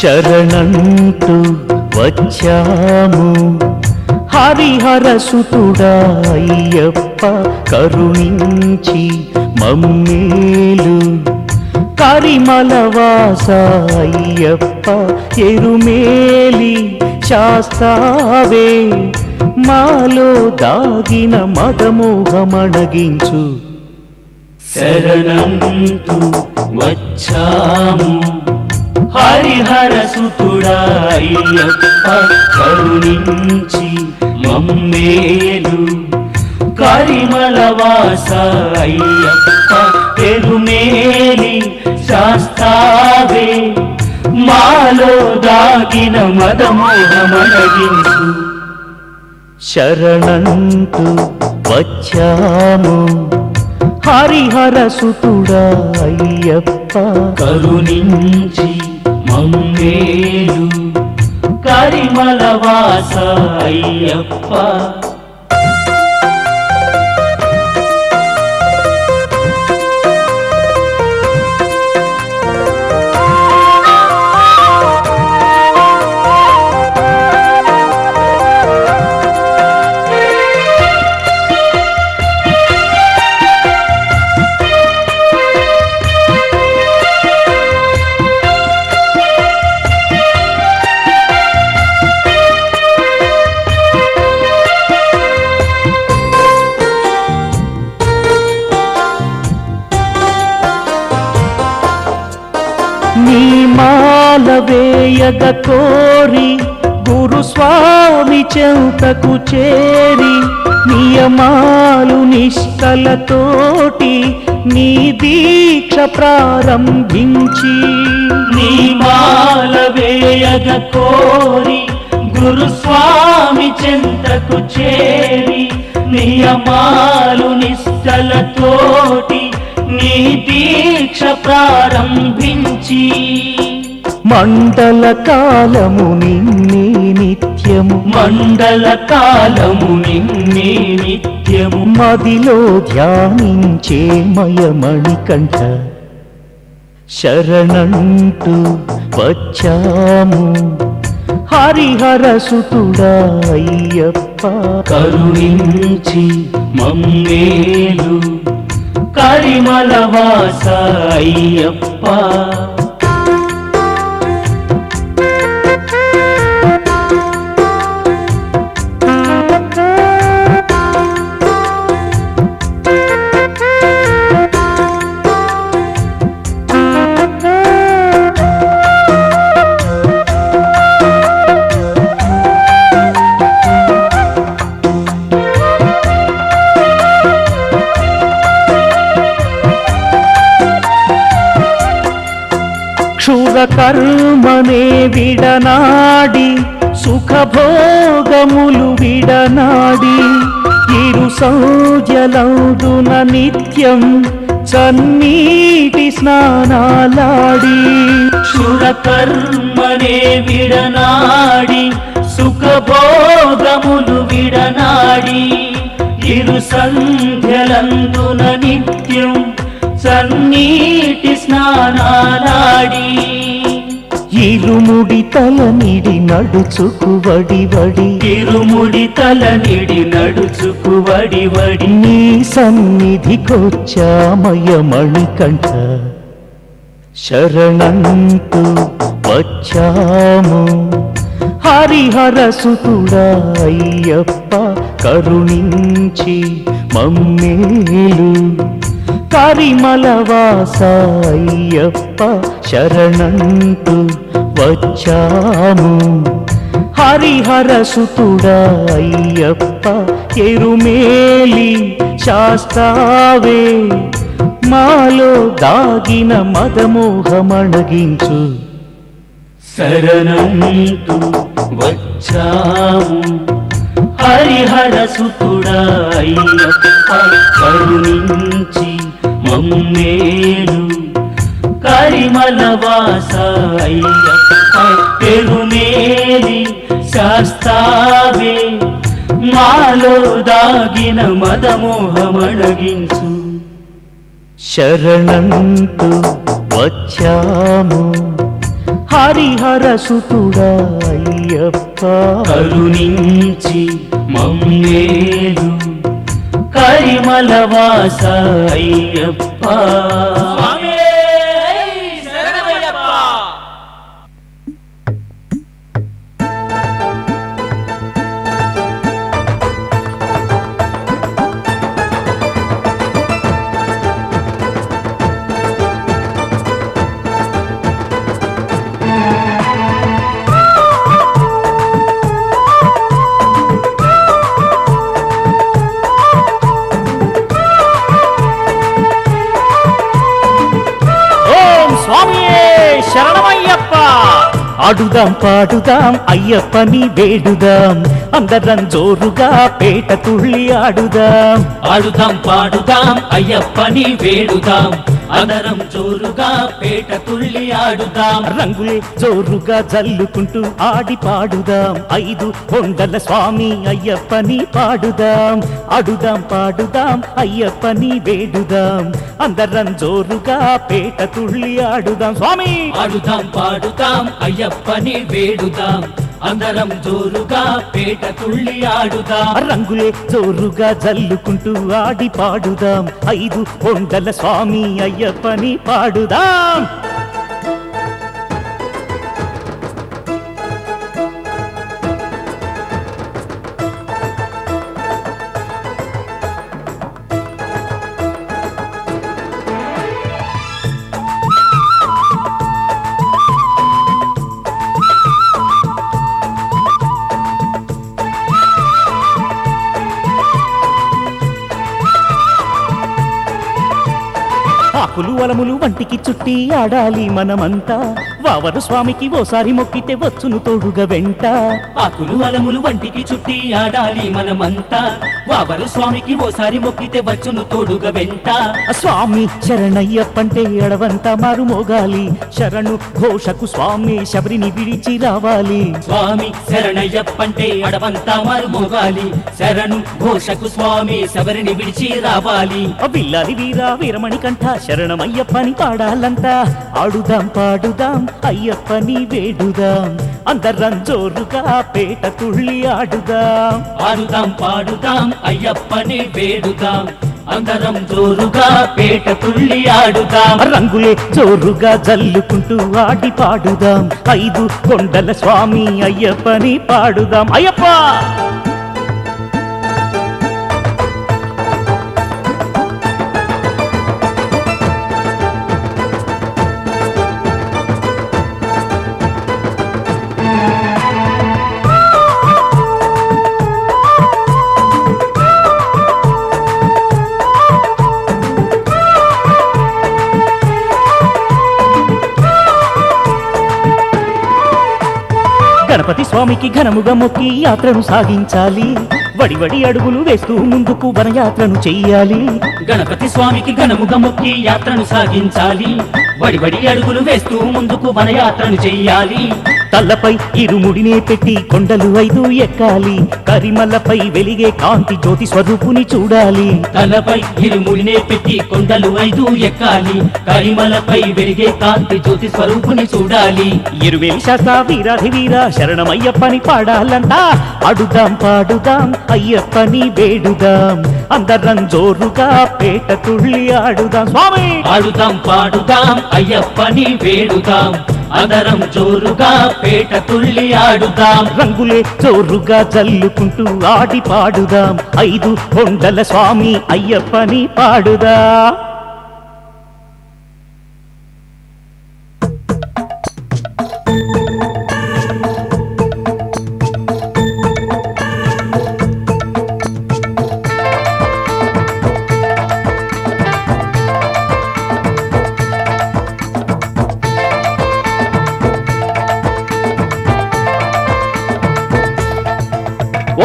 శరణంటూ వచ్చాము హరిహర సుతుడా అయ్యప్ప కరుణించి మమ్మేలు కరిమలవాస అయ్యప్ప ఎరుమేలి శాస్తావే మాలో దాగిన మదమోహమణగించు శరణంటూ వచ్చాము హరిహర సుతుడా అయ్యప్ప కరుణించి మమ్మేలు కరిమలవాస అయ్యప్ప ఎరుమేలి శాస్తావే మాలో దాగిన మదమోహమణగించు శరణంటూ వచ్చాము హరిహర సుతుడా అయ్యప్ప కరుణించి మమ్మేలు కరిమలవాస అయ్యప్ప నీ మాల వేయగ కోరి గురుస్వామి చెంతకు చేరి నియమాలు నిష్టలతోటి నీ దీక్ష ప్రారంభించి నీ మాల వేయగ కోరి గురుస్వామి చెంతకు చేరి నియమాలు నిష్టలతోటి నీ దీక్ష ప్రారంభించి మండల కాలము నిన్నే నిత్యము మండల కాలము నిన్నే నిత్యము మదిలో ధ్యానించే మయమణికంఠ శరణంటూ వచ్చాము హరిహర సుతుడా అయ్యప్ప కరుణించి మమ్మేలు కరిమలవాస అయ్యప్ప కర్మనే విడనాడి సుఖభోగములు విడనాడి ఇరు సంధ్యలందున నిత్యం చన్నీటి స్నానాలాడి శురకర్మనే విడనాడి సుఖభోగములు విడనాడి ఇరు సంధ్యలందున నిత్యం సన్నీటి స్నానాలాడి ఇరుముడి తల నిడి నడుచుకు వడి వడి ఇరుముడి తల నిడి నడుచుకు వడి వడి నీ సన్నిధికొచ్చామయమణికంఠ శరణంటూ వచ్చాము హరిహర సుతుడా అయ్యప్ప కరుణించి మమ్మేలు కరిమలవాస అయ్యప్ప శరణంటూ వచ్చాము హరిహర సుతుడా అయ్యప్ప ఎరుమేలి శాస్తావే మాలో దాగిన మదమోహమణగించు శరణంటూ వచ్చాము హరిహర సుతుడా అయ్యప్ప కరుణించి మమ్మేలు కరిమలవాస అయ్యప్ప ఎరుమేలి శాస్తావే మాలో దాగిన మదమోహమణగించు శరణంటూ వచ్చాము హరిహర సుతుడా అయ్యప్ప కరుణించి మమ్మేలు కరిమలవాస అయ్యప్ప శరణమయ్యప్ప ఆడుదాం పాడుదాం అయ్యప్పని వేడుదాం అందరం జోరుగా పేట తుళ్ళి ఆడుదాం ఆడుదాం పాడుదాం అయ్యప్పని వేడుదాం అందరం జోరుగా పేట తుళ్ళి ఆడుదాం రంగులే జోరుగా జల్లుకుంటూ ఆడి పాడుదాం 5 కొండల స్వామి అయ్యప్పని పాడుదాం ఆడుదాం పాడుదాం అయ్యప్పని వేడుదాం అందరం జోరుగా పేట తుళ్ళి ఆడుదాం స్వామి ఆడుదాం పాడుదాం అయ్యప్పని వేడుదాం అందరం జోరుగా పేట తుళ్ళి ఆడుదాం రంగులే జోరుగా జల్లుకుంటూ ఆడి పాడుదాం 5 కొండల స్వామి అయ్యప్పని పాడుదాం ఆకులు అలములు వంటికి చుట్టి ఆడాలి మనమంతా వావరు స్వామికి ఓసారి మొక్కితే వచ్చును తోడుగా వెంట ఆకులు అలములు వంటికి చుట్టి ఆడాలి మనమంతా వావరు స్వామికి ఓసారి మొక్కితే వచ్చును తోడుగా వెంట స్వామి శరణయ్యప్పంటే ఎడవంతా మారు మోగాలి శరణు ఘోషకు స్వామి శబరిని విడిచి రావాలి స్వామి శరణయ్యప్పంటే అడవంతా మారు మోగాలి శరణు ఘోషకు స్వామి శబరిని విడిచి రావాలి బిల్లాలి వీరా వీరమణి కంఠ శరణమయ్యప్పని పాడాలంతా ఆడుదాం పాడుదాం అయ్యప్పని వేడుదాం అందరం జోరుగా పేట తుళ్ళి ఆడుదాం ఆడుదాం పాడుదాం అయ్యప్పని వేడుదాం అందరం జోరుగా పేట తుళ్ళి ఆడుదాం రంగులే జోరుగా జల్లుకుంటూ ఆడి పాడుదాం 5 కొండల స్వామి అయ్యప్పని పాడుదాం అయ్యప్ప గణపతి స్వామికి ఘనముగా మొక్కి యాత్రను సాగించాలి వడివడి అడుగులు వేస్తూ ముందుకు వనయాత్రను చెయ్యాలి గణపతి స్వామికి ఘనముగా మొక్కి యాత్రను సాగించాలి వడివడి అడుగులు వేస్తూ ముందుకు వనయాత్రను చెయ్యాలి తల్లపై ఇరుముడినే పెట్టి కొండలు 5 ఎక్కాలి కరిమల్లపై వెలిగే కాంతి జ్యోతి స్వరూపుని చూడాలి తలపై ఇరుముడినే పెట్టి కొండలు 5 ఎక్కాలి కరిమలపై వెలిగే కాంతి జ్యోతి స్వరూపుని చూడాలి ఇరువేలి శాస్త్ర వీరాధి వీర శరణమయ్యప్పని పాడాలంతా ఆడుదాం పాడుదాం అయ్యప్పని వేడుదాం అందరం జోరుగా పేట తుళ్ళి ఆడుదాం స్వామి ఆడుదాం పాడుదాం అయ్యప్పని వేడుదాం అందరం జోరుగా పేట తుళ్ళి ఆడుదాం రంగులే జోరుగా జల్లుకుంటూ ఆడి పాడుదాం 5 కొండల స్వామి అయ్యప్పని పాడుదాం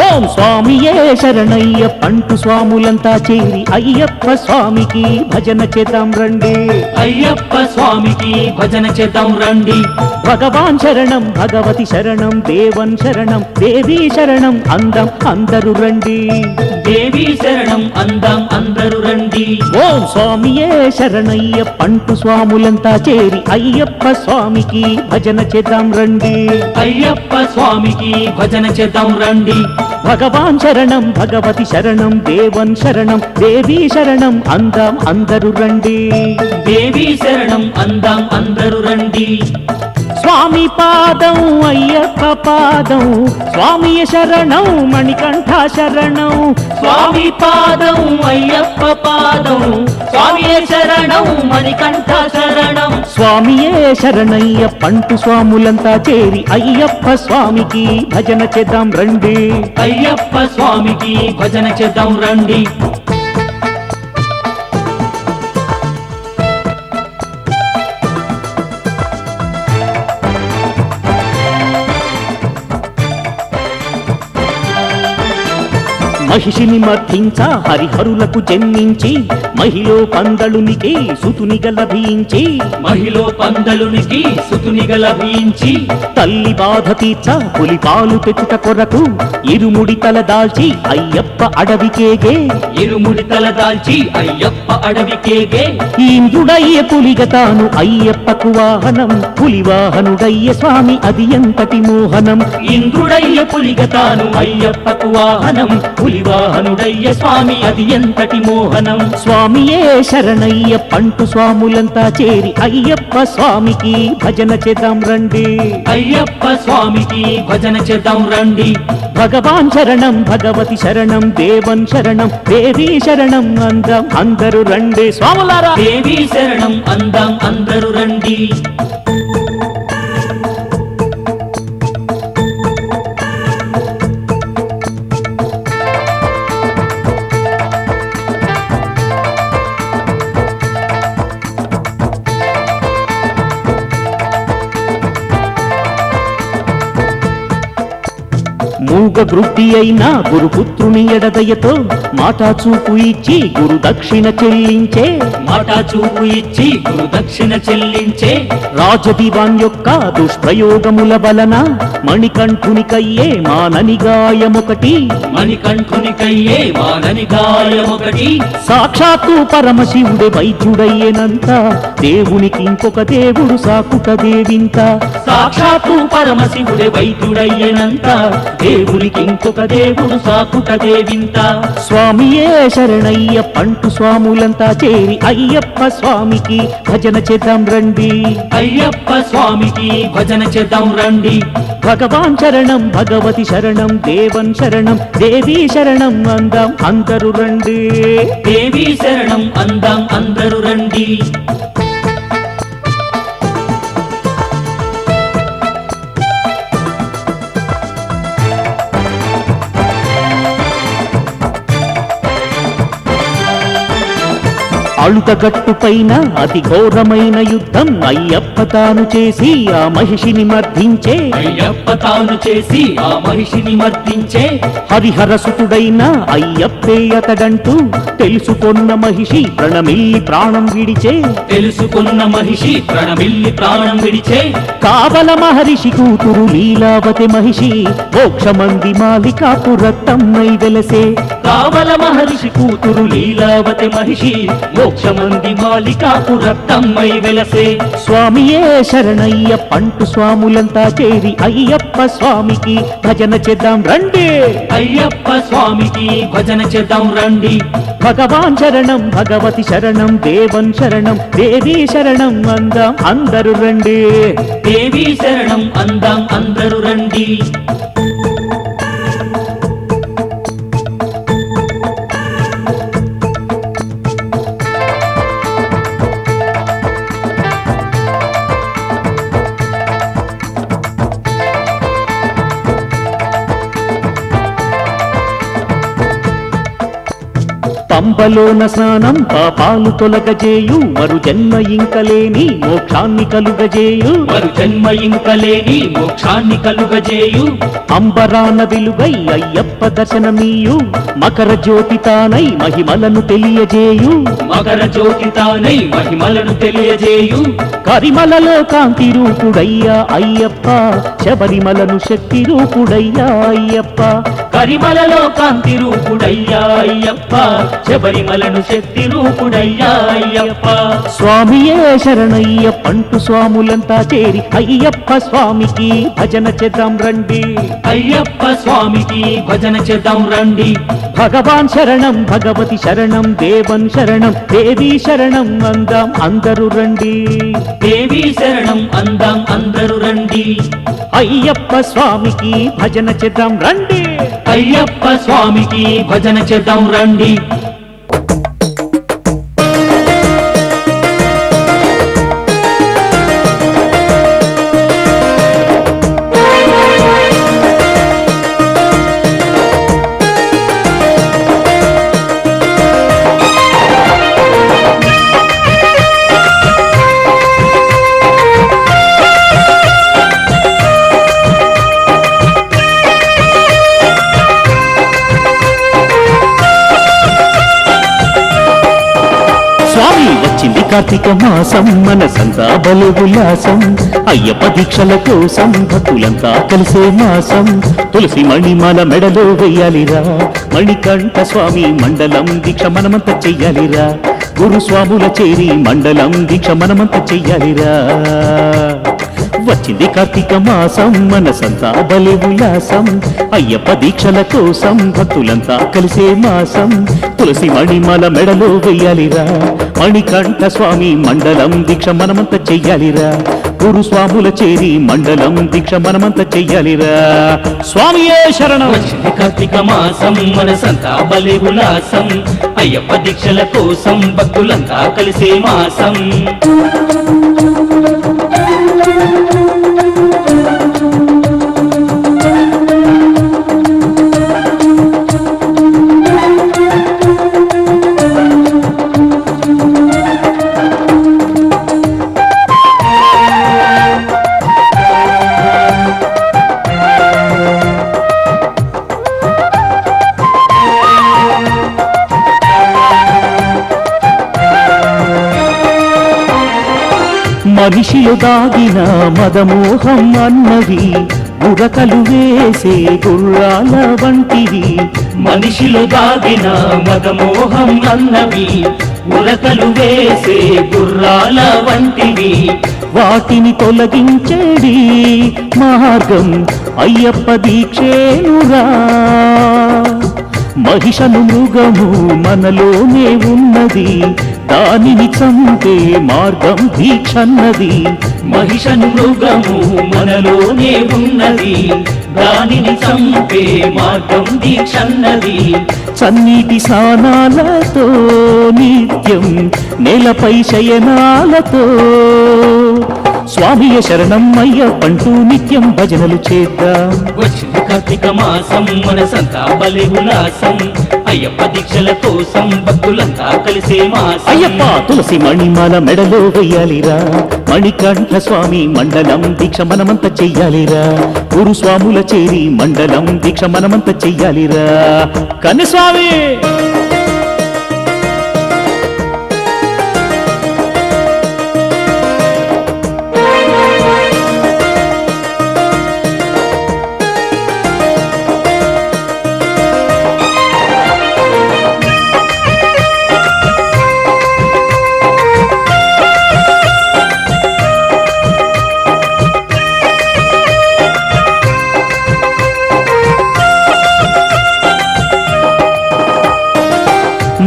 ఓం స్వామియే శరణయ్యప్పంటూ స్వాములంతా చేరి అయ్యప్ప స్వామికి భజన చేద్దాం రండి అయ్యప్ప స్వామికి భజన చేద్దాం రండి భగవాన్ శరణం భగవతి శరణం దేవన్ శరణం దేవీ శరణం అందరూ రండి దేవి శరణం అందాం అందరూ రండి. ఓం స్వామియే శరణయ్యప్పంటూ స్వాములంతా చేరి అయ్యప్ప స్వామికి భజన చేద్దాం రండి. అయ్యప్ప స్వామికి భజన చేద్దాం రండి. భగవాన్ శరణం భగవతి శరణం దేవన్ శరణం దేవీ శరణం అందాం అందరూ రండి. దేవి శరణం అందాం అందరూ రండి. స్వామి పాదం అయ్యప్ప పాదం స్వామియ శరణం మణికంఠ శరణం. స్వామి పాదం అయ్యప్ప పాదం స్వామియే శరణం మణికంఠ శరణం. స్వామియే శరణయ్యప్పంటూ స్వాములంతా చేరి అయ్యప్ప స్వామికి భజన చేద్దాం రండి. అయ్యప్ప స్వామికి భజన చేద్దాం రండి. మహిషిని మర్థించ హరిహరులకు జన్మించి మహిలో పందలునికి సుతునిగ లభించి మహిలో పందలునికి సుతునిగ లభించి తల్లి బాధ తీర్చ పులి పాలు తెచ్చుట కొరకు ఇరుముడి తల దాల్చి అయ్యప్ప అడవికేగే. ఇరుముడి తల దాల్చి అయ్యప్ప అడవికేగే. ఇంద్రుడయ్య పులిగ తాను అయ్యప్పకు వాహనం పులి వాహనుడయ్య స్వామి అది ఎంతటి మోహనం. ఇంద్రుడయ్య పులిగ తాను అయ్యప్పకు వాహనం పులి వాహనుడయ్య స్వామి అది ఎంతటి మోహనం. స్వామియే శరణయ్యప్పంటూ స్వాములంతా చేరి అయ్యప్ప స్వామికి భజన చేద్దాం రండి. అయ్యప్ప స్వామికి భజన చేద్దాం రండి. భగవాన్ శరణం భగవతి శరణం దేవన్ శరణం దేవీ శరణం అందాం అందరూ రండి. స్వాములారా దేవి శరణం అందాం అందరూ రండి. మూగ గృద్ధి అయిన గురుపుత్రుని ఎడదయతో మాట చూపు ఇచ్చి గురు దక్షిణ చెల్లించే. మాట చూపు ఇచ్చి గురు దక్షిణ చెల్లించే. రాజదివాన్ యొక్క దుష్ప్రయోగముల వలన మణికంఠునికయ్యే మానని గాయమొకటి. మణికంఠునికయ్యే మానని గాయమొకటి. సాక్షాత్తు పరమశివుడే వైద్యుడయ్యేనంత దేవునికి ఇంకొక దేవుడు సాకుట దేవింత. సాక్షాత్తు పరమశివుడే వైద్యుడయ్యేనంత దేవునికి ఇంకొక దేవుడు సాకుట దేవింత. స్వామియే శరణయ్యప్పంటూ స్వాములంతా చేరి అయ్యప్ప స్వామికి భజన చేద్దాం రండి. అయ్యప్ప స్వామికి భజన చేద్దాం రండి. భగవాన్ శరణం భగవతి శరణం దేవన్ శరణం దేవీ శరణం అందాం అందరూ రండి. దేవి శరణం అందాం అందరూ రండి. అళుతగట్టు పైన అతి ఘోరమైన యుద్ధం అయ్యప్ప తాను చేసి ఆ మహిషిని మర్దించే. అయ్యప్ప తాను చేసి ఆ మహిషిని మర్దించే. హరిహరసుతుడైన అయ్యప్పే అతడంటూ తెలుసుకొన్న మహిషి ప్రణమిల్లి ప్రాణం విడిచే. తెలుసుకున్న మహిషి ప్రణమిల్లి ప్రాణం విడిచే. కావల మహర్షి కూతురు లీలావతి మహిషి మోక్షమంది మాలికాపురత్తమ్మై వెలసే. కావల మహర్షి కూతురు లీలావతి మహిషి మోక్షమంది మాలికాపురత్తమ్మై వెలసే. స్వామియే శరణయ్యప్పంటూ స్వాములంతా చేరి అయ్యప్ప స్వామికి భజన చేద్దాం రండి. అయ్యప్ప స్వామికి భజన చేద్దాం రండి. భగవాన్ శరణం భగవతి శరణం దేవన్ శరణం దేవీ శరణం అందాం అందరూ రండి. దేవి శరణం అందాం అందరూ రండి. పంబలోన స్నానం పాపాలు తొలగజేయు మరు జన్మ ఇంకలేని మోక్షాన్ని కలుగజేయు. మరు జన్మ ఇంకలేని మోక్షాన్ని కలుగజేయు. అంబరాన వెలుగై అయ్యప్ప దర్శనమీయు మకర జ్యోతి తానై మహిమలను తెలియజేయు. మకర జ్యోతి తానై మహిమలను తెలియజేయు. కరిమలలో కాంతి రూపుడయ్యా అయ్యప్ప శబరిమలను శక్తి రూపుడయ్యా అయ్యప్ప. పరిమళలో కాంతి రూపుడయ్యా అయ్యప్ప, శబరిమలను శక్తి రూపుడయ్యా అయ్యప్ప. స్వామియే శరణయ్యప్పంటూ స్వాములంతా చేరి అయ్యప్ప స్వామికి భజన చేద్దాం రండి. అయ్యప్ప స్వామికి భజన చేద్దాం రండి. భగవాన్ శరణం, భగవతి శరణం, దేవన్ శరణం, దేవీ శరణం అందాం అందరూ రండి. దేవీ శరణం అందాం అందరూ రండి. అయ్యప్ప స్వామికి భజన చేద్దాం రండి. అయ్యప్ప స్వామికి భజన చేద్దాం రండి. వచ్చింది కార్తీక మాసం, మనసంతా బలు ఉల్లాసం. అయ్యప్ప దీక్షల కోసం భక్తులంతా కలిసే మాసం. తులసి మణిమాల మెడలో వెయ్యాలిరా, మణికంఠ స్వామి మండలం దీక్ష మనమంతా చెయ్యాలిరా. గురుస్వాముల చేరి మండలం దీక్ష మనమంతా చెయ్యాలిరా. వచ్చింది కార్తీక మాసం, మనసంతా బలి ఉల్లాసం. అయ్యప్ప దీక్షల కోసం భక్తులంతా కలిసే మాసం. తులసి మణిమాల మెడలో వెయ్యాలిరా, మణికంఠ స్వామి మండలం దీక్ష మనమంతా చెయ్యాలిరా. గురుస్వాముల చేరి మండలం దీక్ష మనమంతా చెయ్యాలిరా. స్వామియే శరణం. వచ్చింది కార్తీక మాసం, మనసంతా బలి ఉల్లాసం. అయ్యప్ప దీక్షల కోసం భక్తులంతా కలిసే మాసం. మనిషిలో దాగిన మదమోహం అన్నవి ఉరకలు వేసే గుర్రాల వంటివి. మనిషిలో దాగిన మదమోహం అన్నవి ఉరకలు వేసే గుర్రాల వంటివి. వాటిని తొలగించేడి మార్గం అయ్యప్ప దీక్షేనురా. మహిషను మృగము మనలోనే ఉన్నది, దానిని చంపే మార్గం దీక్షన్నది. మహిషను మృగము మనలోనే ఉన్నది, దానిని చంపే మార్గం దీక్షన్నది. చన్నీటి స్నానాలతో నిత్యం నేలపై శయనాలతో స్వామియ శరణం అయ్యప్పంటూ నిత్యం భజనలు చేద్దాం. వచ్చింది కార్తీక మాసం, మనసంతా బలి ఉల్లాసం. అయ్యప్ప దీక్షల కోసం భక్తులంతా కలిసే మాసం. అయ్యప్ప తులసి మణిమాల మెడలో వెయ్యాలిరా, మణికంఠ స్వామి మండలం దీక్ష మనమంతా చెయ్యాలిరా. గురుస్వాముల చేరి మండలం దీక్ష మనమంతా చెయ్యాలిరా. కన్యస్వామి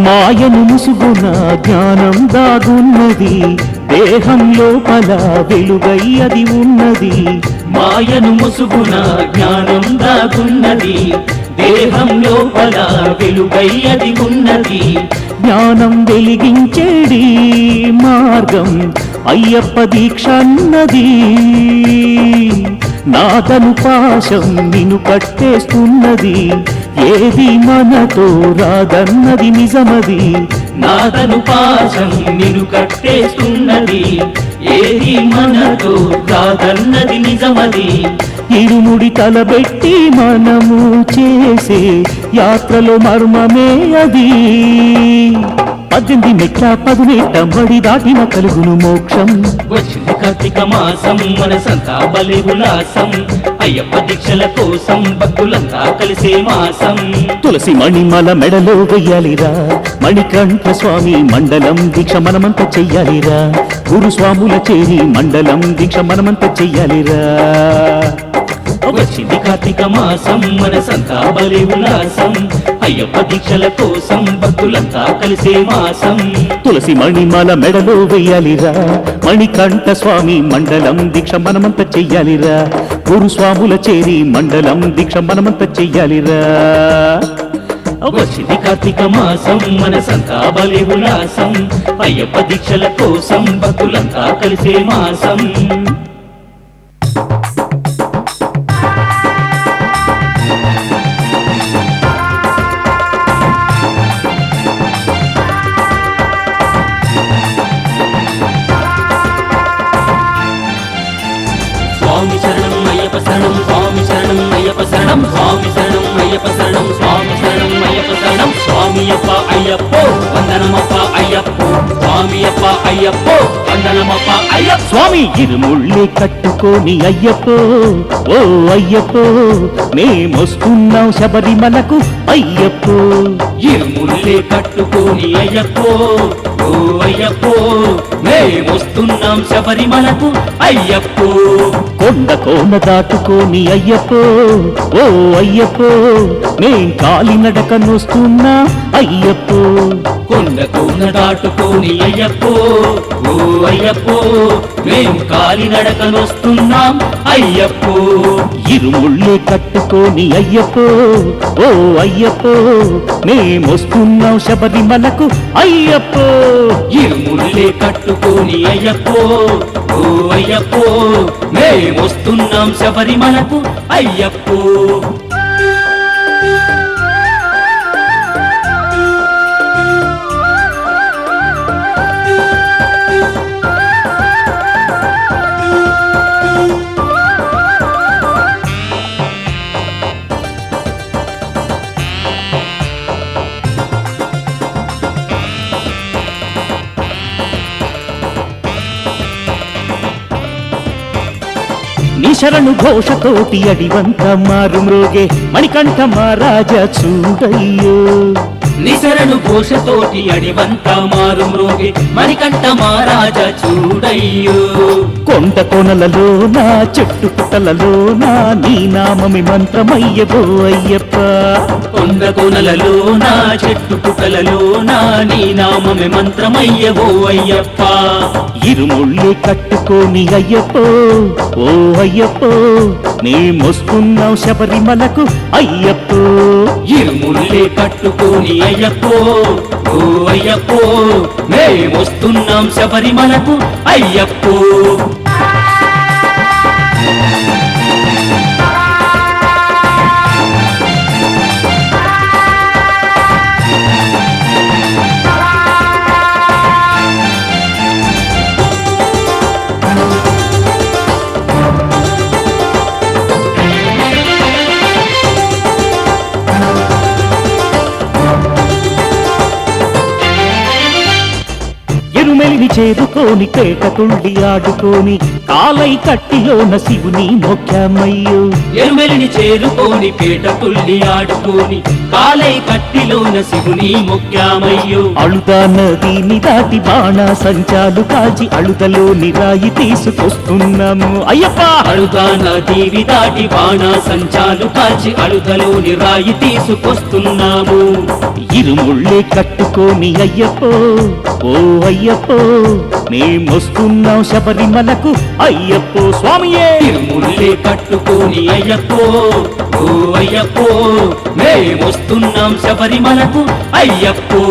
మాయను ముసుగున జ్ఞానం దాగున్నది, దేహం లోపల వెలుగై అది ఉన్నది. మాయను ముసుగున జ్ఞానం దాగున్నది, దేహం లోపల వెలుగై అది ఉన్నది. జ్ఞానం వెలిగించేడి మార్గం అయ్యప్ప దీక్షన్నది. నాదను పాశం నిన్ను కట్టేస్తున్నది, ఏది మనతో రాదన్నది నిజమది. నాదను పాశం నిన్ను కట్టేస్తున్నది, ఏది మనతో రాదన్నది నిజమది. ఇరుముడి తలబెట్టి మనము చేసే యాత్రలో మర్మమే అది. 18 మెట్ల 18 బడి దాటిన కలుగును మోక్షం. వచ్చింది కార్తీక మాసం మనసంతా బలి ఉల్లాసం అయ్యప్ప దీక్షల కోసం భక్తులంతా కలిసే మాసం. తులసి మణిమాల మెడలో వెయ్యాలిరా, మణికంఠ స్వామి మండలం దీక్ష మనమంతా చెయ్యాలిరా, గురుస్వాముల చేరి మండలం దీక్ష మనమంతా చెయ్యాలిరా. వచ్చింది కార్తీక మాసం మనసంతా బలి ఉల్లాసం అయ్యప్ప దీక్షల కోసం భక్తులంతా కలిసే మాసం. తులసి మణిమాల మెడలో వెయ్యాలిరా, మణికంఠ స్వామి మండలం దీక్ష మనమంతా చెయ్యాలిరా, గురుస్వాముల చేరి మండలం దీక్ష మనమంతా చెయ్యాలిరా. వచ్చింది కార్తీక మాసం మనసంతా బలి ఉల్లాసం అయ్యప్ప దీక్షల కోసం భక్తులంతా కలిసే మాసం. స్వామి శరణం అయ్యప్ప శరణం, స్వామి శరణం అయ్యప్ప శరణం, స్వామి శరణం అయ్యప్ప శరణం, స్వామి శరణం అయ్యప్ప శరణం. స్వామి అప్ప అయ్యప్పో వందనమప్ప అయ్యప్పో, స్వామి అప్ప అయ్యప్పో వందనమప్ప అయ్యప్ప. స్వామి ఇరుముళ్ళి కట్టుకొని అయ్యప్పో, ఓ అయ్యప్పో మేమొస్తున్నాం శబరిమలకు అయ్యప్పో. ఇరుముల్లే కట్టుకొని అయ్యప్పో, ఓ అయ్యప్పో మేమొస్తున్నాం శబరిమలకు అయ్యప్పో. కొండ కోన దాటుకొని అయ్యప్పో, ఓ అయ్యప్పో మేం కాలినడకనొస్తున్నా అయ్యప్పో. కొండ కోన దాటుకొని అయ్యప్పో, ఓ అయ్యప్పో మేం కాలినడకనొస్తున్నాం అయ్యప్పో. ఇరుముళ్ళే కట్టుకొని అయ్యప్పో, ఓ అయ్యప్పో మేమొస్తున్నాం శబరిమలకు అయ్యప్పో. ఇరుముల్లే కట్టుకొని అయ్యప్పో, ఓ అయ్యప్పో మేమొస్తున్నాం శబరిమలకు అయ్యప్పో. నీ శరణు ఘోషతోటి అడివంత మారు మ్రోగే మణికంఠ మహారాజా చూడయ్యో. నిసరను ఘోషతోటి అడివంతా మారు మ్రోగే మణికంఠ మహారాజా చూడయ్యో. కొండ కొనలలోన చెట్టు పుట్టలలోన నీ నామమి మంత్రమయ్యబో అయ్యప్ప. కొండ కొనలలోన చెట్టు పుట్టలలోన నీ నామమే మంత్రమయ్యవో అయ్యప్ప. ఇరుముళ్ళే కట్టుకొని అయ్యప్పో, ఓ అయ్యప్పో మేమొస్తున్నాం శబరిమలకు అయ్యప్పో. ఇరుముల్లే కట్టుకొని అయ్యప్పో, ఓ అయ్యప్పో మేమొస్తున్నాం శబరిమలకు అయ్యప్పో. ఎరుమెలిని చేరుకోని కేక తుళ్ళి ఆడుకోని కాలై కట్టిలోన శివుని మొక్కామయ్యో. ఎరుమెలిని చేరుకోని పేట తుల్లి ఆడుకోని కాలై కట్టిలోన శివుని మొక్కామయ్యో. అళుదా నదిని దాటి బాణ సంచాలు కాచి అళుదలోని రాయి తీసుకొస్తున్నాము అయ్యప్ప. అడుగా నదీవి దాటి బాణ సంచాలు కాచి అడుగలోని రాయి తీసుకొస్తున్నాము. ఇరుముళ్ళే కట్టుకొని అయ్యప్పో, ఓ అయ్యప్పో మేమొస్తున్నాం శబరిమలకు అయ్యప్పో. స్వామియే తిరుముల్లే కట్టుకొని అయ్యప్పో, ఓ అయ్యప్పో మేమొస్తున్నాం శబరిమలకు అయ్యప్పో.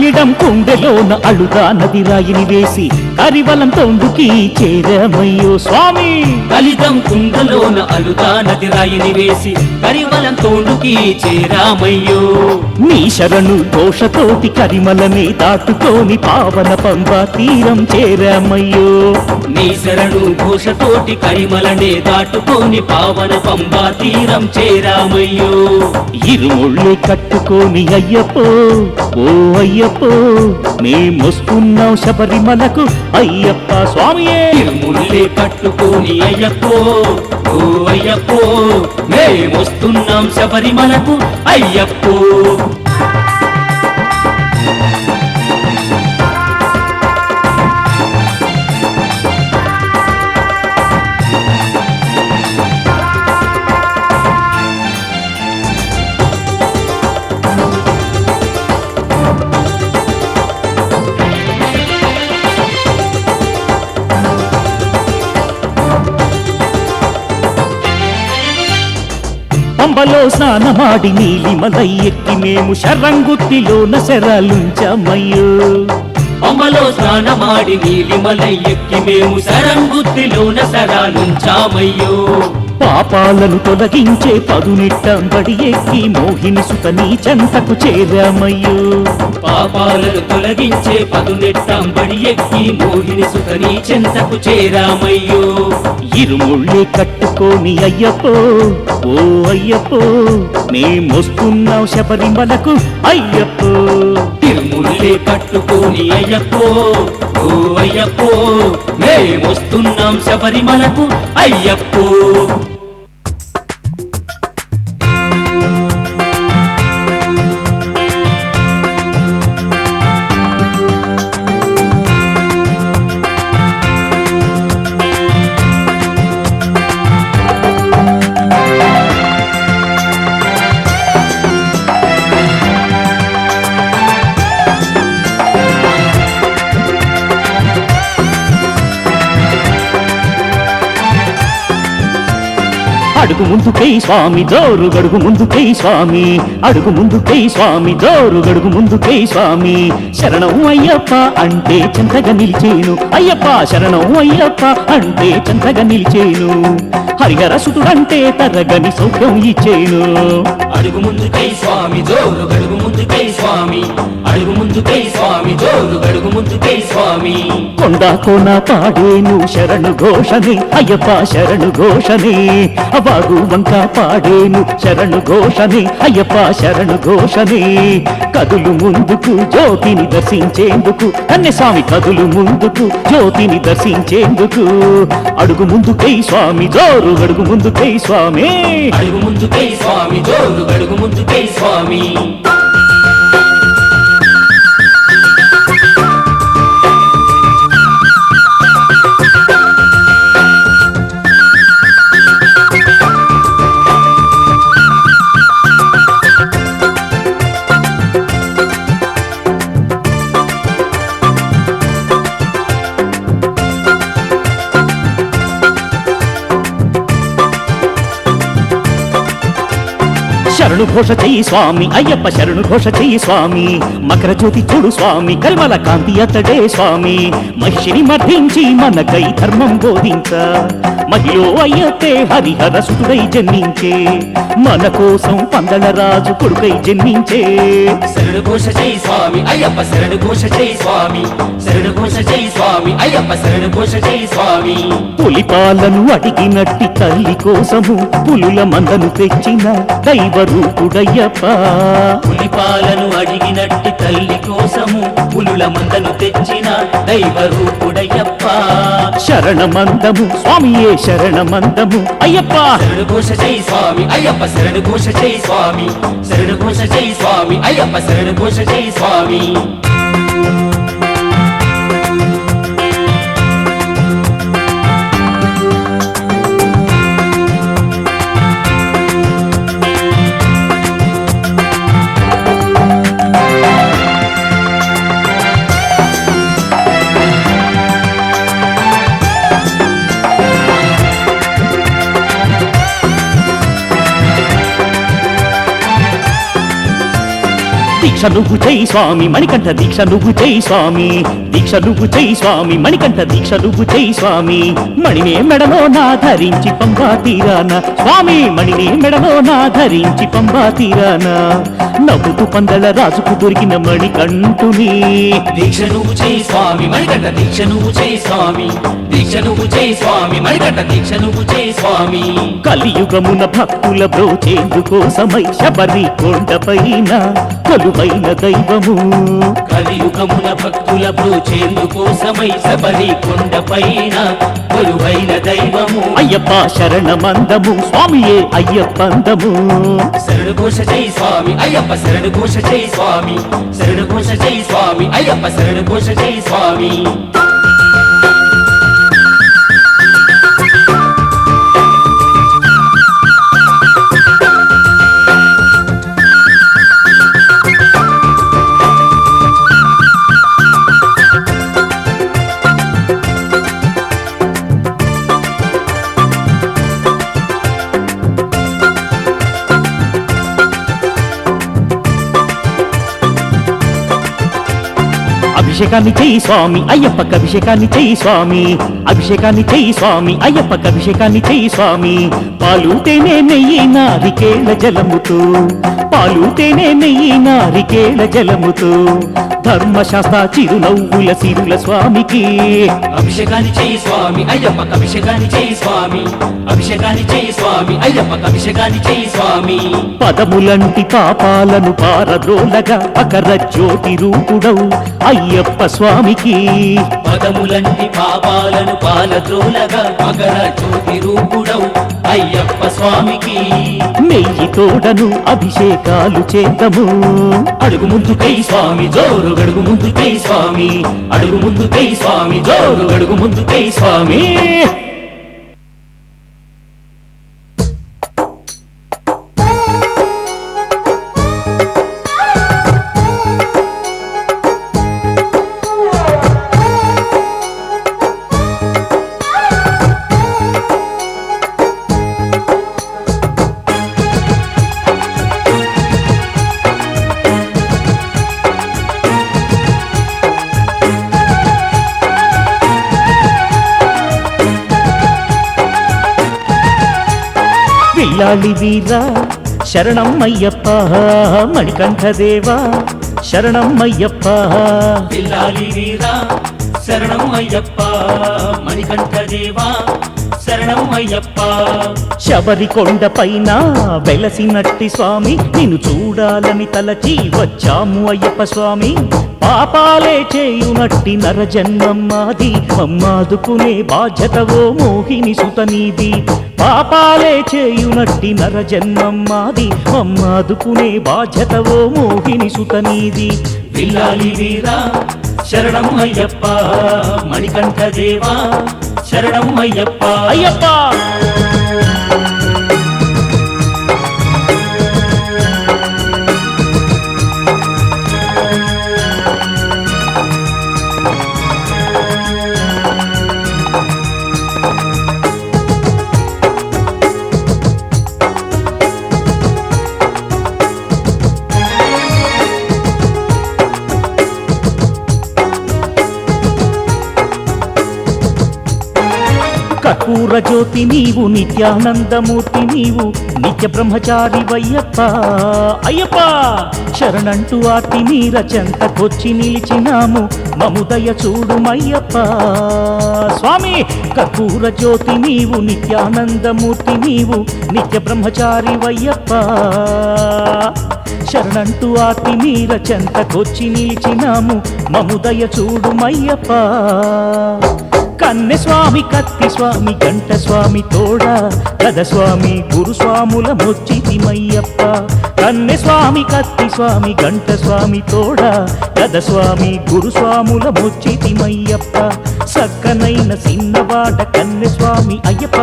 కలిడం కుండెలోన అழுదా నది రాయిని వేసి కరివలం తొండుకి చేరమయ్యో స్వామి. కలితం కుండలోన అలుదా నది రాయిని వేసి కరివలం తోడుకి చేరామయ్యో. నీ శరణు ఘోషతోటి కరిమలనే దాటుకొని పావన పంబా తీరం చేరామయ్యో. నీ శరణు ఘోషతోటి కరిమలనే దాటుకొని పావన పంబా తీరం చేరామయ్యో. ఇరుముళ్ళే కట్టుకొని అయ్యప్పో ఓ అయ్యప్పో మేమొస్తున్నాం శబరిమలకు అయ్యప్ప స్వామియే. తిరుముల్లే కట్టుకొని అయ్యప్పో ఓ అయ్యప్పో మేమొస్తున్నాం శబరిమలకు అయ్యప్పో. పంబలో స్నానమాడి నీలిమలై ఎక్కి మేము శరంగుత్తిలోన శరాలుంచమయ్యో. పంబలో స్నానమాడి నీలిమలై ఎక్కి మేము సరంగుత్తిలోన సరాలుంచామయ్యో. పాపాలను తొలగించే పదునెట్టంబడి ఎక్కి మోహిని సుతని చెంతకు చేరామయ్యో. పాపాలను తొలగించే పదునెట్టంబడి ఎక్కి మోహిని సుతని చెంతకు చేరామయ్యో. ఇరుముళ్ళే కట్టుకొని అయ్యప్పో ఓ అయ్యప్పో మేమొస్తున్నాం శబరిమలకు అయ్యప్పో. తిరుముల్లే కట్టుకొని అయ్యప్పో ఓ అయ్యప్పో మేమొస్తున్నాం శబరిమలకు అయ్యప్పో. అడుగు ముందుకై స్వామి జోరు గడుగు ముందుకై స్వామి. అడుగు ముందుకై స్వామి జోరు గడుగు ముందుకై స్వామి. శరణం అయ్యప్ప అంటే చెంతగా నిలిచేను అయ్యప్ప. శరణం అయ్యప్ప అంటే చెంతగా నిలిచేను. హరిహర సుతుడంటే తరగని సౌఖ్యం ఇచ్చేను. అడుగు ముందుకై స్వామి జోరు గడుగు ముందుకై స్వామి. అడుగు ముందుకై స్వామి జోరు గడుగు ముందుకై స్వామి. కొండ కోన పాడేను శరణు ఘోషనే అయ్యప్ప శరణు ఘోషనే. అవాగు వంక పాడేను శరణు ఘోషనే అయ్యప్ప శరణు ఘోషనే. కదులు ముందుకు జ్యోతిని దర్శించేందుకు కన్యస్వామి కదులు ముందుకు జ్యోతిని దర్శించేందుకు. అడుగు ముందుకై స్వామి జోరు గడుగు ముందుకై స్వామి. అడుగు ముందుకై స్వామి జోరు గడుగు ముందుకై స్వామి. శరణు ఘోష చెయ్యి స్వామి అయ్యప్ప శరణు ఘోష చెయ్యి స్వామి. మకర జ్యోతి చూడు స్వామి కరిమల కాంతి అతడే స్వామి. మహిషిని మర్దించి మనకై ధర్మం బోధించ మహిళో అయ్యప్పే హరిహర సుతుడై జన్మించే. మన కోసం పందల రాజు కొడుకై జన్మించే. శరణు ఘోష జై స్వామి అయ్యప్ప శరణు ఘోష జై స్వామి. శరణు ఘోష జై స్వామి అయ్యప్ప శరణు ఘోష జై స్వామి. పులిపాలను అడిగినట్టి తల్లి కోసము పులుల మందను తెచ్చిన దైవ రూపుడయ్యప్ప. పులిపాలను అడిగినట్టి తల్లి కోసము పులుల మందను తెచ్చిన దైవ రూపుడయ్యప్ప. శరణమందము స్వామియే శరణమందము అయ్యప్ప. శరణు ఘోష జై స్వామి అయ్యప్ప శరణు ఘోష జై స్వామి. శరణు ఘోష జై స్వామి అయ్యప్ప శరణు ఘోష జై స్వామి. దీక్ష నువ్వు జై స్వామి మణికంఠ దీక్ష నువ్వు జై స్వామి దీక్ష నువ్వు జై స్వామి మణికంఠ దీక్ష నువ్వు జై స్వామి మణినే మెడలో నా ధరించి పంబా తీరాన స్వామి మణినే మెడలో నా ధరించి పంబా తీరాన నవ్వుతూ పందల రాజుకు దొరికిన మణికంఠుని దీక్ష నువ్వు జై స్వామి మణికంఠ దీక్ష నువ్వు జై స్వామి దీక్ష నువ్వు జై స్వామి మణికంఠ దీక్ష నువ్వు జై స్వామి కలియుగమున భక్తుల బ్రోచేందుకోసమై శబరి కొండపైన కొలువైన దైవము కలియుగమున భక్తుల బ్రోచేందుకోసమై శబరి కొండపైన కొలువైన దైవము అయ్యప్ప శరణమందము స్వామియే అయ్యప్పందము శరణు ఘోష జై స్వామి అయ్యప్ప శరణు ఘోష జై స్వామి శరణు ఘోష జై స్వామి అయ్యప్ప శరణు ఘోష జై స్వామి అభిషేకాన్ని చేయి స్వామి అయ్యప్పకి అభిషేకాన్ని చేయి స్వామి అభిషేకాన్ని చేయి స్వామి అయ్యప్పకి అభిషేకాన్ని చేయి స్వామి పాలు తేనె నెయ్యి నారికేళ జలముతో పాలు తేనె నెయ్యి నారికేళ జలముతో ధర్మశాస్త్ర చిరునవ్వుల సిరుల స్వామికి అభిషేకాన్ని చేయి స్వామి అయ్యప్పకి అభిషేకాన్ని చేయి స్వామి అభిషేకాన్ని చేయి స్వామి అయ్యప్పకి అభిషేకాన్ని చేయి స్వామి పదములంటి పాపాలను పారద్రోలగా అకర జ్యోతి రూపుడవు అయ్యప్ప స్వామికి పదములంటి పాపాలను పాలద్రోలగా మకర జ్యోతి రూపుడవు అయ్యప్ప స్వామికి నెయ్యి తోడను అభిషేకాలు చేద్దాము అడుగు ముందుకై స్వామి జోరు గడుగు ముందుకై స్వామి అడుగు ముందుకై స్వామి జోరు గడుగు ముందుకై స్వామి పిల్లాలి వీరా శరణం అయ్యప్ప మణికంఠ దేవా శరణం అయ్యప్ప పిల్లాలి వీరా శరణం అయ్యప్ప మణికంఠ దేవా శరణం అయ్యప్ప శబరి కొండ పైన వెలసినట్టి స్వామి నిన్ను చూడాలని తలచి వచ్చాము అయ్యప్ప స్వామి పాపాలే చేయునట్టి నరజన్మమ్మాది మమ్మాదుకునే బాధ్యతవో మోహిని సుతనీది పాపాలే చేయునట్టి నరజన్మమ్మాది మమ్మాదుకునే బాధ్యతవో మోహిని సుతనీది పిల్లాలి వీరా శరణం అయ్యప్ప మణికంఠ దేవా శరణం అయ్యప్ప అయ్యప్ప కర్పూర జ్యోతి నీవు నిత్యానందమూర్తి నీవు నిత్య బ్రహ్మచారి వయ్యప్ప అయ్యప్ప శరణంటూ ఆర్తి నీర చెంతకొచ్చి నిలిచినాము మముదయ చూడుమయ్యప్ప స్వామి కర్పూర జ్యోతి నీవు నిత్యానందమూర్తి నీవు నిత్య బ్రహ్మచారి వయ్యప్ప శరణంటూ ఆర్తి నీర చెంతకొచ్చి నిలిచినాము మముదయ చూడుమయ్యప్ప కన్నె స్వామి కత్తి స్వామి గంట స్వామి తోడ గద స్వామి గురుస్వాముల మొచ్చితిమయ్యప్ప కన్నె స్వామి కత్తి స్వామి గంట స్వామి తోడ గద స్వామి గురుస్వాముల మొచ్చితిమయ్యప్ప సక్కనైన సిన్నవాడ కన్నె స్వామి అయ్యప్ప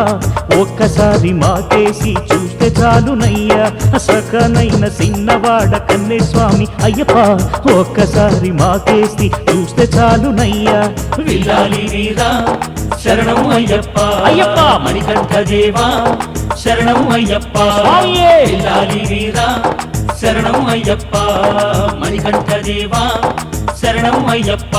ఒక్కసారి మాకేసి చూస్తే చాలునయ్యా సక్కనైన సిన్నవాడ కన్నె స్వామి అయ్యప్ప ఒక్కసారి మాకేసి చూస్తే చాలునయ్యా పిల్లాలి వీరా శరణం అయ్యప్ప అయ్యప్ప మణికంఠ దేవా శరణం అయ్యప్ప స్వామియే పిల్లాలి వీరా శరణం అయ్యప్ప మణికంఠ దేవా శరణం అయ్యప్ప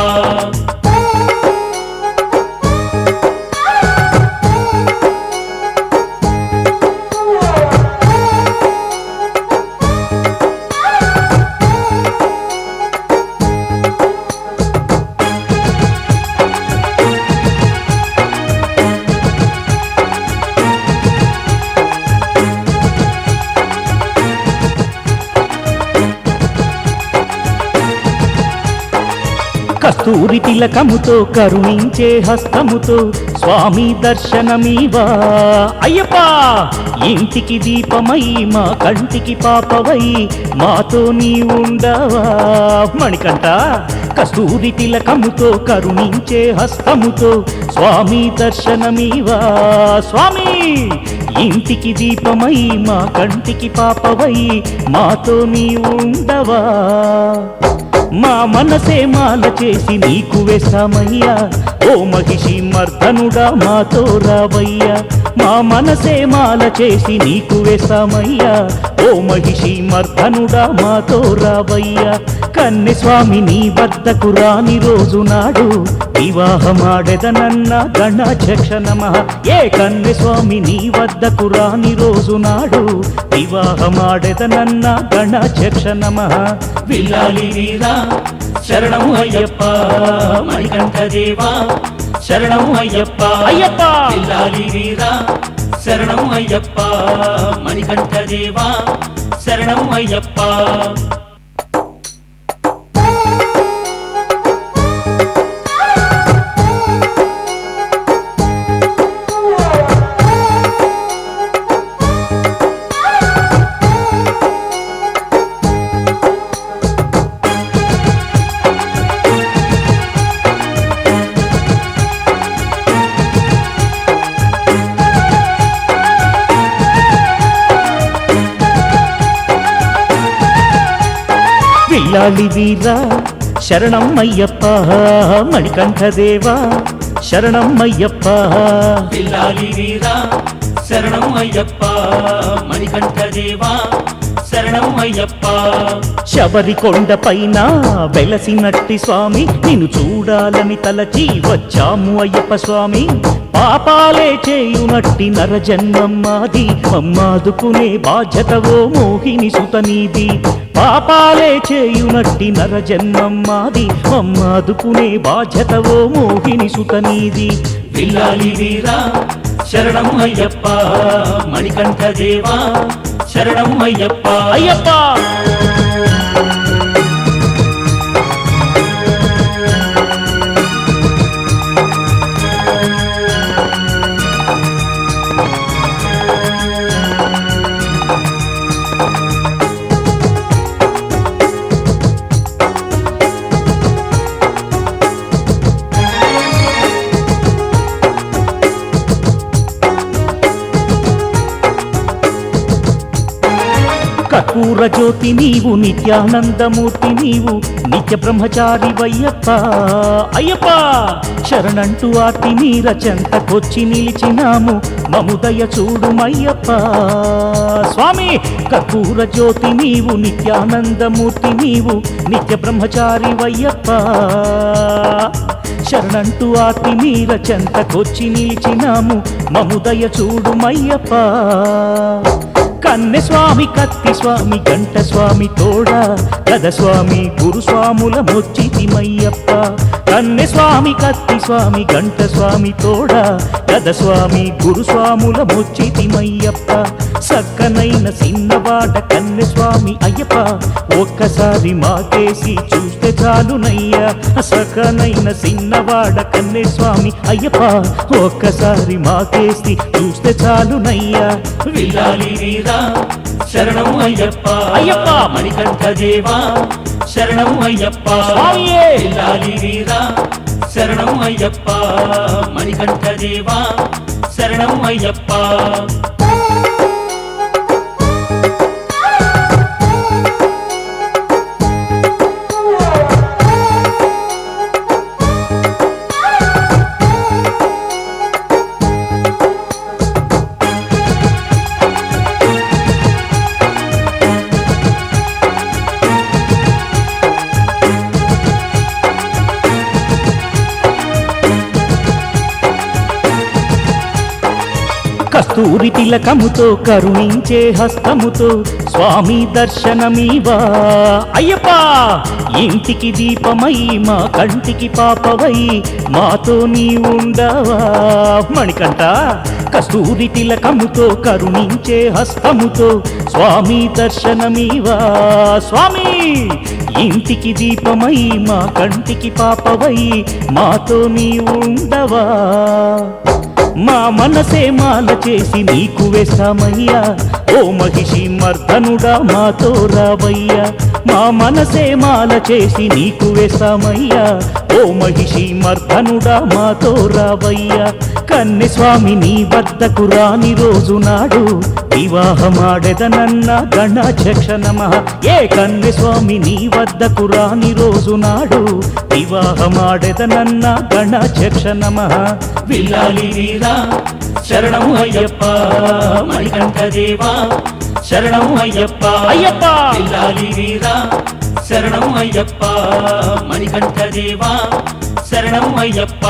కస్తూరి తిలకముతో కరుణించే హస్తముతో స్వామి దర్శనమీవా అయ్యప్ప ఇంటికి దీపమై మా కంటికి పాపవై మాతో నీ ఉండవా మణికంఠ కస్తూరి తిలకముతో కరుణించే హస్తముతో స్వామి దర్శనమీవా స్వామి ఇంటికి దీపమై మా కంటికి పాపవై మాతో నీ ఉండవా మా మనసే మాల చేసి నీకు వేస్తామయ్యా ఓ మహిషి మర్దనుడా మాతో రావయ్యా మా మనసే మాల చేసి నీకు వేస్తామయ్యా ఓ మహిషి మర్దనుడా మాతో రావయ్యా కన్నె స్వామి నీ వద్దకు రాని రోజు నాడు వివాహమాడెదనన్న గణాధ్యక్ష నమః ఏ కన్నె స్వామి నీ వద్దకు రాని రోజు నాడు వివాహమాడెదనన్న గణాధ్యక్ష నమః విల్లాలి వీరా శరణం అయ్యప్ప మణికంఠ దేవా శరణం అయ్యప్ప అయ్యప్ప విల్లాలి వీరా శరణం అయ్యప్ప మణికంఠ దేవా శరణం అయ్యప్ప విల్లాలి వీరా శరణం అయ్యప్ప మణికంఠ దేవా శరణం అయ్యప్ప విల్లాలి వీరా శరణం అయ్యప్ప మణికంఠ దేవా శరణం అయ్యప్ప శబరికొండ పైన వెలసినట్టి స్వామి నిన్ను చూడాలని తలచి వచ్చాము అయ్యప్ప స్వామి పాపాలే చేయునట్టి నరజన్మం మాది మమ్మాదుకునే బాధ్యతవో మోహిని సుతనీది పాపాలే చేయునట్టి నరజన్మం మాది మమ్మాదుకునే బాధ్యతవో మోహిని సుతనీది విల్లాలి వీరా శరణం అయ్యప్ప మణికంఠ దేవా శరణం అయ్యప్ప అయ్యప్ప కర్పూర జ్యోతి నీవు నిత్యానందమూర్తి నీవు నిత్య బ్రహ్మచారి వయ్యప్ప అయ్యప్ప శరణంటూ ఆర్తి మీర చెంతకొచ్చి నిలిచినాము మముదయ చూడుమయ్యప్ప స్వామి కర్పూర జ్యోతి నీవు నిత్యానందమూర్తి నీవు నిత్య బ్రహ్మచారి వయ్యప్ప శరణంటూ ఆర్తి మీర చెంతకొచ్చి నిలిచినాము మముదయ చూడుమయ్యప్ప కన్నె స్వామి కత్తి స్వామి గంట స్వామి తోడా గద స్వామి గురుస్వాముల మొచ్చితిమయ్యప్ప కన్నె స్వామి కత్తి స్వామి గంట స్వామి తోడా గద స్వామి గురుస్వాముల మొచ్చితిమయ్యప్ప సక్కనైన సిన్నవాడ కన్నె స్వామి అయ్యప్ప ఒక్కసారి మాకేసి చూస్తే చాలునయ్యా సక్కనైన సిన్నవాడ కన్నె స్వామి అయ్యప్ప ఒక్కసారి మాకేసి చూస్తే చాలునయ్యా విల్లాలి వీరా శరణం అయ్యప్ప అయ్యప్ప మణికంఠ దేవా శరణం అయ్యప్ప స్వామియే విల్లాలి వీరా శరణం అయ్యప్ప మణికంఠ దేవా శరణం అయ్యప్ప కస్తూరి తిలకముతో కరుణించే హస్తముతో స్వామి దర్శనమీవా అయ్యప్ప ఇంటికి దీపమై మా కంటికి పాపవై మాతో నీ ఉండవా మణికంఠ కస్తూరి తిలకముతో కరుణించే హస్తముతో స్వామి దర్శనమీవా స్వామి ఇంటికి దీపమై మా కంటికి పాపవై మాతో నీ ఉండవా మా మనసే మాల చేసి నీకు వేస్తామయ్యా ఓ మహిషి మర్దనుడా మాతో రావయ్యా మా మనసే మాల చేసి నీకు వేస్తామయ్యా ఓ మహిషి మర్దనుడా మాతో రావయ్యా కన్నె స్వామి నీ వద్దకు రాని రోజు నాడు వివాహమాడెదనన్న గణాధ్యక్ష నమః ఏ కన్నె స్వామి నీ వద్దకు రాని రోజు నాడు వివాహమాడెదనన్న గణాధ్యక్ష నమః విల్లాలి వీరా శరణము అయ్యప్ప మణికంఠ దేవా శరణము అయ్యప్ప అయ్యప్ప విల్లాలి వీరా శరణము అయ్యప్ప మణికంఠ దేవా శరణము అయ్యప్ప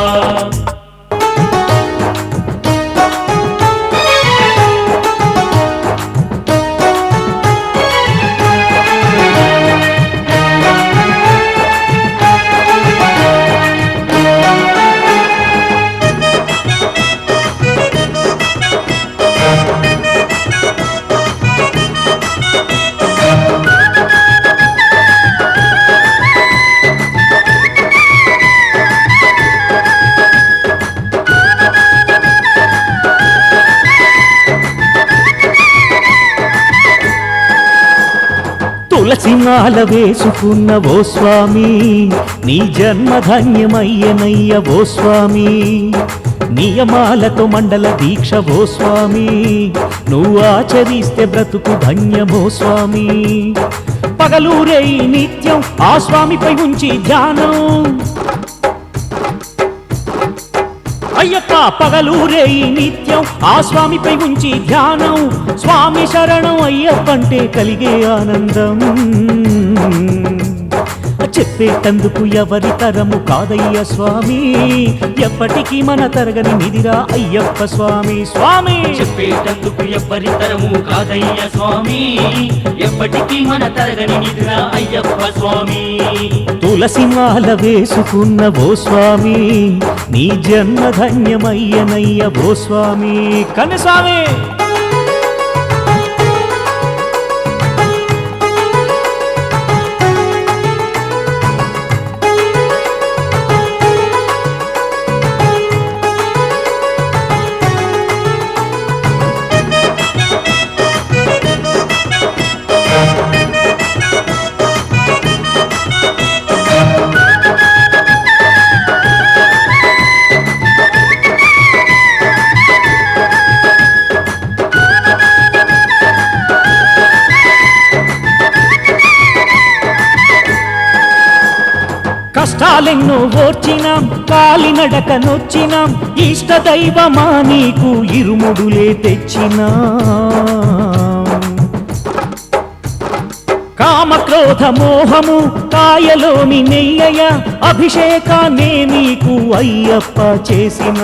తులసి మాల వేసుకున్న ఓ స్వామి నీ జన్మధన్యమయ్యనయ్య ఓ స్వామి నియమాలతో మండల దీక్ష ఓ స్వామి నువ్వు ఆచరిస్తే బ్రతుకు ధన్యమో స్వామి పగలూరే నిత్యం ఆ స్వామిపై ఉంచి ధ్యానం అయ్యప్ప పగలూరే నిత్యం ఆ స్వామిపై ఉంచి ధ్యానం స్వామి శరణం అయ్యప్పంటే కలిగే ఆనందం చెప్పేటందుకు ఎవరి తరము కాదయ్య స్వామి ఎప్పటికీ మన తరగని నిధిరా అయ్యప్ప స్వామి స్వామి చెప్పేటందుకు ఎవ్వరి తరము కాదయ్య స్వామి ఎప్పటికీ మన తరగని నిధిరా అయ్యప్ప స్వామి తులసి మాల వేసుకున్న ఓ స్వామి నీ జన్మధన్యమయ్యనయ్య ఓ స్వామి కన్నస్వామి కష్టాలెన్నో ఓర్చినాం కాలినడక నొచ్చినాం ఇష్ట దైవమా నీకు ఇరుముడులే తెచ్చినా కామక్రోధ మోహము కాయలోని నెయ్యయ అభిషేకాన్నే నీకు అయ్యప్ప చేసిన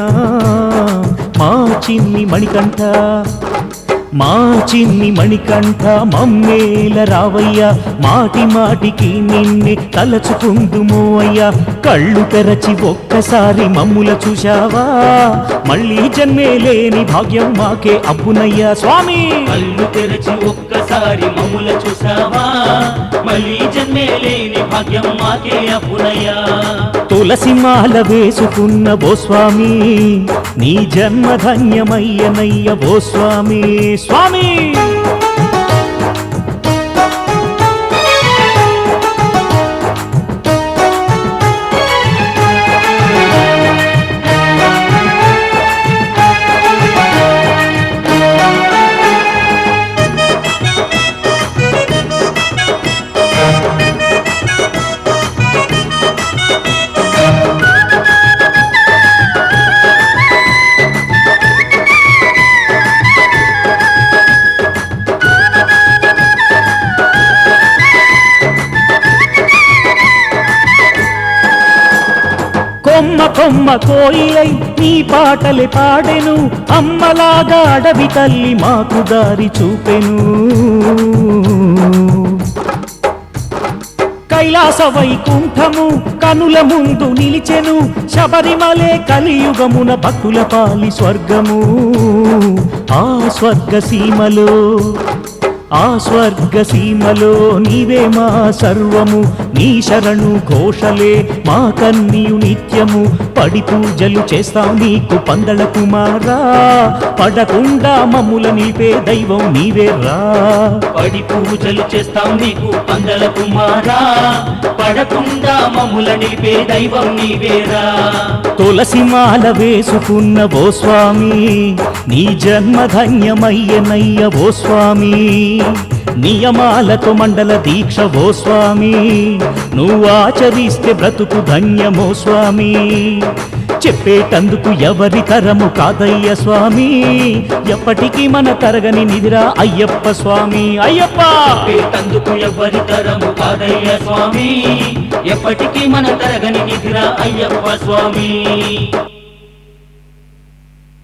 మా చిన్ని మణికంఠ మా చిన్ని మణికంఠ మమ్మేల రావయ్యా మాటి మాటికి నిన్నే తలచుకుందుమో అయ్యా కళ్ళు తెరచి ఒక్కసారి మమ్ముల చూశావా మళ్ళీ జన్మే లేని భాగ్యం మాకే అబ్బునయ్యా స్వామి కళ్ళు తెరచి ఒక్కసారి మమ్ముల చూసావా మళ్ళీ జన్మే లేని భాగ్యం మాకే అప్పునయ్యా తులసి మాల వేసుకున్న ఓ స్వామి నీ జన్మధన్యమయ్యనయ్య ఓ స్వామి స్వామి కొమ్మ కోయిలై నీ పాటలే పాడెను అమ్మలాగా అడవి తల్లి మాకు దారి చూపెను కైలాస వైకుంఠము కనుల ముందు నిలిచెను శబరిమలే కలియుగమున భక్తుల పాలి స్వర్గము ఆ స్వర్గ సీమలో నీవే మా సర్వము నీ శరణు ఘోషలే మా కన్నీయు నిత్యము పడి పూజలు చేస్తాం నీకు పందల కుమారా పడకుండా మమ్ముల నిలిపే దైవం నీవేరా పడి పూజలు చేస్తాం నీకు పందల కుమారా పడకుండా మమ్ముల నిలిపే దైవం నీవేరా తులసి మాల వేసుకున్న ఓ స్వామి నీ జన్మ ధన్యమయ్యనయ్య ఓ స్వామి నియమాలతో మండల దీక్ష ఓ స్వామి నువ్వు ఆచరిస్తే బ్రతుకు ధన్యమో స్వామి చెప్పేటందుకు ఎవరి తరము కాదయ్య స్వామి ఎప్పటికీ మన తరగని నిధిరా అయ్యప్ప స్వామి అయ్యప్ప చెప్పేటందుకు ఎవరి తరము కాదయ్య స్వామి ఎప్పటికీ మన తరగని నిధిరా అయ్యప్ప స్వామి